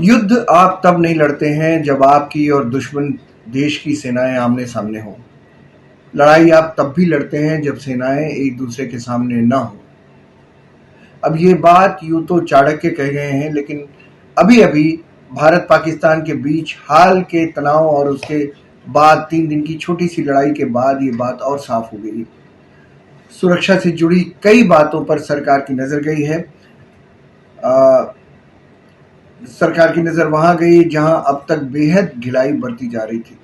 युद्ध आप तब नहीं लड़ते हैं जब आपकी और दुश्मन देश की सेनाएं आमने सामने हों। लड़ाई आप तब भी लड़ते हैं जब सेनाएं एक दूसरे के सामने न हो। अब ये बात यूं तो चाणक्य कह गए हैं, लेकिन अभी अभी भारत पाकिस्तान के बीच हाल के तनाव और उसके बाद 3 दिन की छोटी सी लड़ाई के बाद ये बात और साफ हो गई। सुरक्षा से जुड़ी कई बातों पर सरकार की नजर गई है। सरकार की नजर वहां गई जहां अब तक बेहद ढिलाई बरती जा रही थी।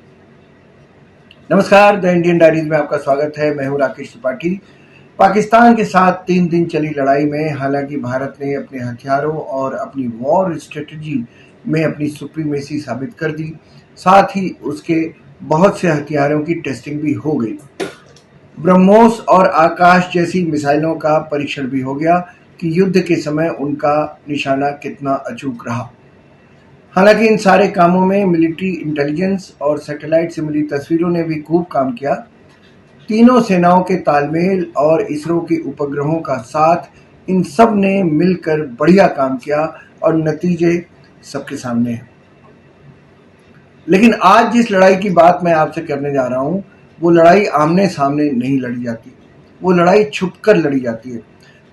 नमस्कार, द इंडियन डायरीज में आपका स्वागत है। मैं हूं राकेश त्रिपाठी। पाकिस्तान के साथ 3 दिन चली लड़ाई में हालांकि भारत ने अपने हथियारों और अपनी वॉर स्ट्रेटजी में अपनी सुप्रीमेसी साबित कर दी, साथ ही उसके बहुत से हथियारों की टेस्टिंग भी हो गई। ब्रह्मोस और आकाश जैसी मिसाइलों का परीक्षण भी हो गया कि युद्ध के समय उनका निशाना कितना अचूक रहा। हालांकि इन सारे कामों में मिलिट्री इंटेलिजेंस और सैटेलाइट से मिली तस्वीरों ने भी खूब काम किया। तीनों सेनाओं के तालमेल और इसरो के उपग्रहों का साथ, इन सब ने मिलकर बढ़िया काम किया और नतीजे सबके सामने हैं। लेकिन आज जिस लड़ाई की बात मैं आपसे करने जा रहा हूं, वो लड़ाई आमने सामने नहीं लड़ी जाती। वो लड़ाई छुपकर लड़ी जाती है।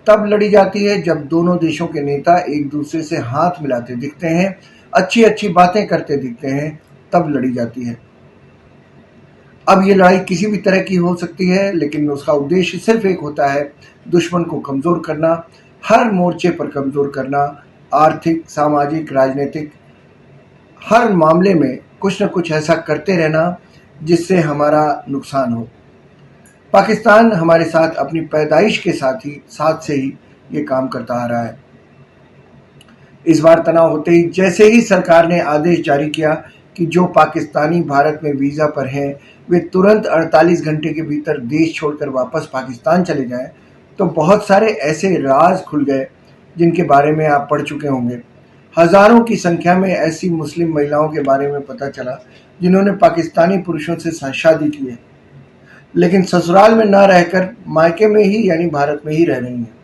तब लड़ी जाती है जब दोनों देशों के नेता एक दूसरे से हाथ मिलाते दिखते हैं, अच्छी अच्छी बातें करते दिखते हैं, तब लड़ी जाती है। अब ये लड़ाई किसी भी तरह की हो सकती है, लेकिन उसका उद्देश्य सिर्फ एक होता है, दुश्मन को कमजोर करना, हर मोर्चे पर कमजोर करना, आर्थिक, सामाजिक, राजनीतिक, हर मामले में कुछ न कुछ ऐसा करते रहना जिससे हमारा नुकसान हो। पाकिस्तान हमारे साथ अपनी पैदाइश के साथ से ही ये काम करता आ रहा है। इस बार तनाव होते ही जैसे ही सरकार ने आदेश जारी किया कि जो पाकिस्तानी भारत में वीजा पर हैं वे तुरंत 48 घंटे के भीतर देश छोड़कर वापस पाकिस्तान चले जाएं, तो बहुत सारे ऐसे राज खुल गए जिनके बारे में आप पढ़ चुके होंगे। हजारों की संख्या में ऐसी मुस्लिम महिलाओं के बारे में पता चला जिन्होंने पाकिस्तानी पुरुषों से शादी की है, लेकिन ससुराल में न रहकर मायके में ही यानी भारत में ही रह रही हैं।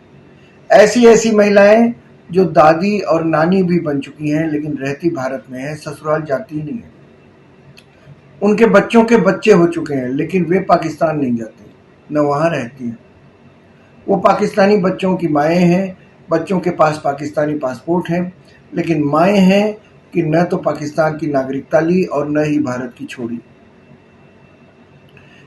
ऐसी ऐसी महिलाएं जो दादी और नानी भी बन चुकी हैं, लेकिन रहती भारत में हैं, ससुराल जाती ही नहीं है। उनके बच्चों के बच्चे हो चुके हैं, लेकिन वे पाकिस्तान नहीं जाते, न वहां रहती हैं। वो पाकिस्तानी बच्चों की माएँ हैं, बच्चों के पास पाकिस्तानी पासपोर्ट हैं, लेकिन माएँ हैं कि न तो पाकिस्तान की नागरिकता ली और न ही भारत की छोड़ी।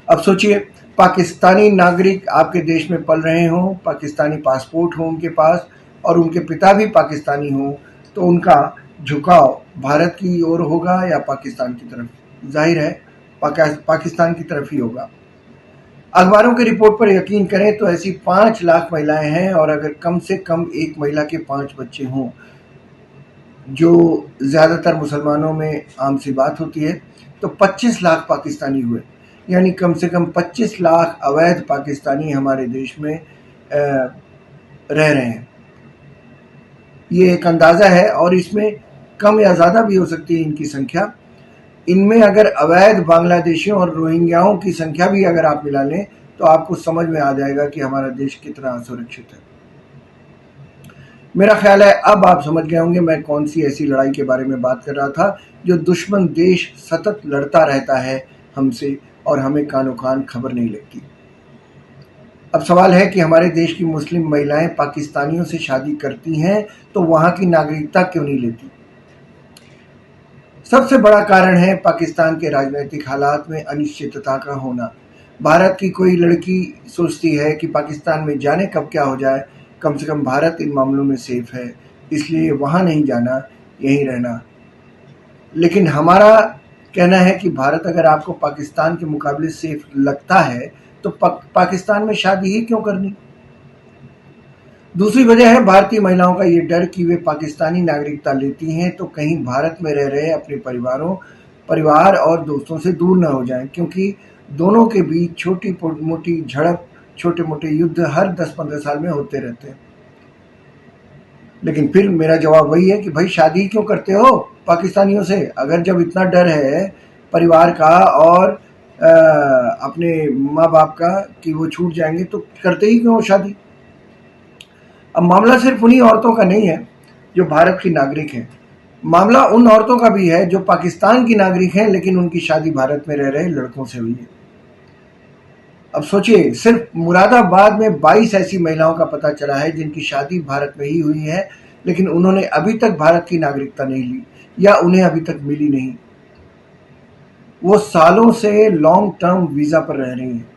अब सोचिए, पाकिस्तानी नागरिक आपके देश में पल रहे हों, पाकिस्तानी पासपोर्ट हो उनके पास और उनके पिता भी पाकिस्तानी हों, तो उनका झुकाव भारत की ओर होगा या पाकिस्तान की तरफ? जाहिर है पाकिस्तान की तरफ ही होगा। अखबारों की रिपोर्ट पर यकीन करें तो ऐसी 5 लाख महिलाएं हैं, और अगर कम से कम एक महिला के 5 बच्चे हों, जो ज्यादातर मुसलमानों में आम सी बात होती है, तो 25 लाख पाकिस्तानी हुए। यानी कम से कम 25 लाख अवैध पाकिस्तानी हमारे देश में रह रहे हैं। ये एक अंदाजा है और इसमें कम या ज्यादा भी हो सकती है इनकी संख्या। इनमें अगर अवैध बांग्लादेशियों और रोहिंग्याओं की संख्या भी अगर आप मिला लें तो आपको समझ में आ जाएगा कि हमारा देश कितना असुरक्षित है। मेरा ख्याल है अब आप समझ गए होंगे मैं कौन सी ऐसी लड़ाई के बारे में बात कर रहा था जो दुश्मन देश सतत लड़ता रहता है हमसे, और हमें कानो कान खबर नहीं लगती। अब सवाल है कि हमारे देश की मुस्लिम महिलाएं पाकिस्तानियों से शादी करती हैं तो वहां की नागरिकता क्यों नहीं लेती? सबसे बड़ा कारण है पाकिस्तान के राजनीतिक हालात में अनिश्चितता का होना। भारत की कोई लड़की सोचती है कि पाकिस्तान में जाने कब क्या हो जाए, कम से कम भारत इन मामलों में सेफ है, इसलिए वहां नहीं जाना, यहीं रहना। लेकिन हमारा कहना है कि भारत अगर आपको पाकिस्तान के मुकाबले सेफ लगता है तो पाकिस्तान में शादी ही क्यों करनी? दूसरी वजह है भारतीय महिलाओं का ये डर कि वे पाकिस्तानी नागरिकता लेती हैं तो कहीं भारत में रह रहे अपने परिवार और दोस्तों से दूर न हो जाएं, क्योंकि दोनों के बीच छोटी मोटी झड़प, छोटे मोटे युद्ध हर 10-15 साल में होते रहते हैं। लेकिन फिर मेरा जवाब वही है कि भाई शादी क्यों करते हो पाकिस्तानियों से? अगर जब इतना डर है परिवार का और अपने माँ बाप का कि वो छूट जाएंगे, तो करते ही क्यों शादी? अब मामला सिर्फ उन्हीं औरतों का नहीं है जो भारत की नागरिक हैं। मामला उन औरतों का भी है जो पाकिस्तान की नागरिक हैं लेकिन उनकी शादी भारत में रह रहे लड़कों से हुई है। अब सोचिए, सिर्फ मुरादाबाद में 22 ऐसी महिलाओं का पता चला है जिनकी शादी भारत में ही हुई है, लेकिन उन्होंने अभी तक भारत की नागरिकता नहीं ली या उन्हें अभी तक मिली नहीं। वो सालों से लॉन्ग टर्म वीजा पर रह रही हैं।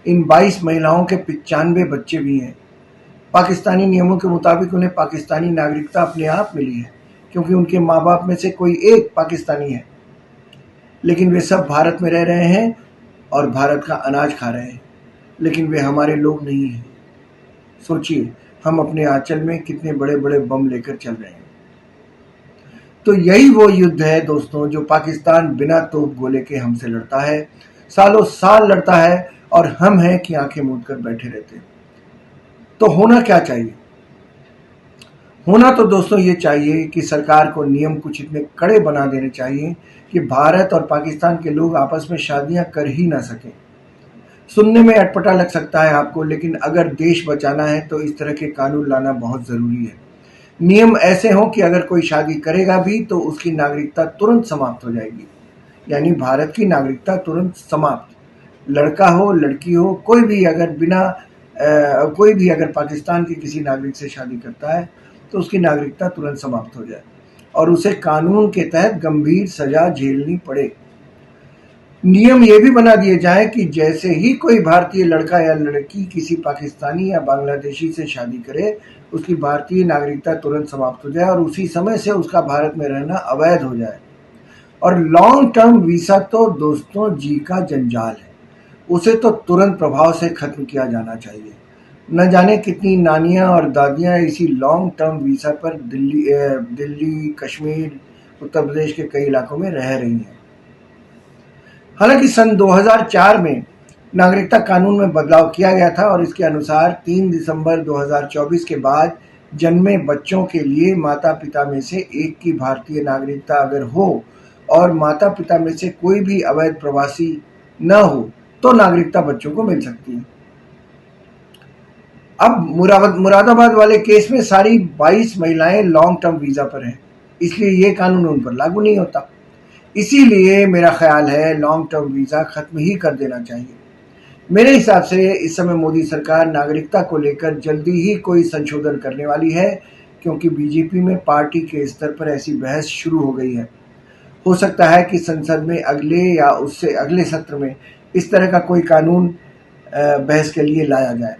इन 22 महिलाओं के 95 बच्चे भी हैं। पाकिस्तानी नियमों के मुताबिक उन्हें पाकिस्तानी नागरिकता अपने आप मिली है, क्योंकि उनके माँ बाप में से कोई एक पाकिस्तानी है, लेकिन वे सब भारत में रह रहे हैं और भारत का अनाज खा रहे हैं, लेकिन वे हमारे लोग नहीं हैं। सोचिए, हम अपने आंचल में कितने बड़े बड़े बम लेकर चल रहे हैं। तो यही वो युद्ध है दोस्तों, जो पाकिस्तान बिना तोप गोले के हमसे लड़ता है, सालों साल लड़ता है, और हम हैं कि आंखें मूंद कर बैठे रहते हैं। तो होना क्या चाहिए? होना तो दोस्तों ये चाहिए कि सरकार को नियम कुछ इतने कड़े बना देने चाहिए कि भारत और पाकिस्तान के लोग आपस में शादियां कर ही ना सकें। सुनने में अटपटा लग सकता है आपको, लेकिन अगर देश बचाना है तो इस तरह के कानून लाना बहुत ज़रूरी है। नियम ऐसे हों कि अगर कोई शादी करेगा भी तो उसकी नागरिकता तुरंत समाप्त हो जाएगी, यानी भारत की नागरिकता तुरंत समाप्त। लड़का हो, लड़की हो, कोई भी अगर पाकिस्तान के किसी नागरिक से शादी करता है तो उसकी नागरिकता तुरंत समाप्त हो जाए और उसे कानून के तहत गंभीर सजा झेलनी पड़े। नियम ये भी बना दिए जाए कि जैसे ही कोई भारतीय लड़का या लड़की किसी पाकिस्तानी या बांग्लादेशी से शादी करे, उसकी भारतीय नागरिकता तुरंत समाप्त हो जाए और उसी समय से उसका भारत में रहना अवैध हो जाए। और लॉन्ग टर्म वीसा तो दोस्तों जी का जंजाल है, उसे तो तुरंत प्रभाव से खत्म किया जाना चाहिए। न जाने कितनी नानियां और दादियां इसी लॉन्ग टर्म वीसा पर दिल्ली, कश्मीर, उत्तर प्रदेश के कई इलाकों में रह रही हैं। हालांकि सन 2004 में नागरिकता कानून में बदलाव किया गया था और इसके अनुसार 3 दिसंबर 2024 के बाद जन्मे बच्चों के लिए माता पिता में से एक की भारतीय नागरिकता अगर हो और माता पिता में से कोई भी अवैध प्रवासी न हो तो नागरिकता बच्चों को मिल सकती है। अब मुरादाबाद वाले केस में सारी 22 महिलाएं लॉन्ग टर्म वीजा पर हैं, इसलिए ये कानून उन पर लागू नहीं होता। इसीलिए मेरा ख्याल है लॉन्ग टर्म वीजा खत्म ही कर देना चाहिए। मेरे हिसाब से इस समय मोदी सरकार नागरिकता को लेकर जल्दी ही कोई संशोधन करने वाली है, क्योंकि बीजेपी में पार्टी के स्तर पर ऐसी बहस शुरू हो गई है। हो सकता है कि संसद में अगले या उससे अगले सत्र में इस तरह का कोई कानून बहस के लिए लाया जाए।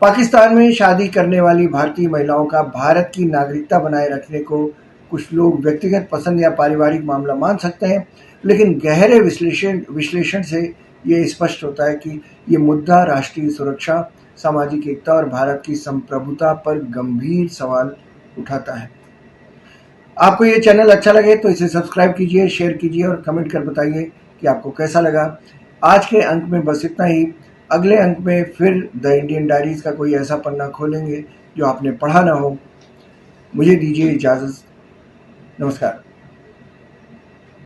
पाकिस्तान में शादी करने वाली भारतीय महिलाओं का भारत की नागरिकता बनाए रखने को कुछ लोग व्यक्तिगत पसंद या पारिवारिक मामला मान सकते हैं, लेकिन गहरे विश्लेषण से ये स्पष्ट होता है कि ये मुद्दा राष्ट्रीय सुरक्षा, सामाजिक एकता और भारत की संप्रभुता पर गंभीर सवाल उठाता है। आपको ये चैनल अच्छा लगे तो इसे सब्सक्राइब कीजिए, शेयर कीजिए और कमेंट कर बताइए कि आपको कैसा लगा। आज के अंक में बस इतना ही। अगले अंक में फिर द इंडियन डायरीज का कोई ऐसा पन्ना खोलेंगे जो आपने पढ़ा ना हो। मुझे दीजिए इजाज़त। नमस्कार।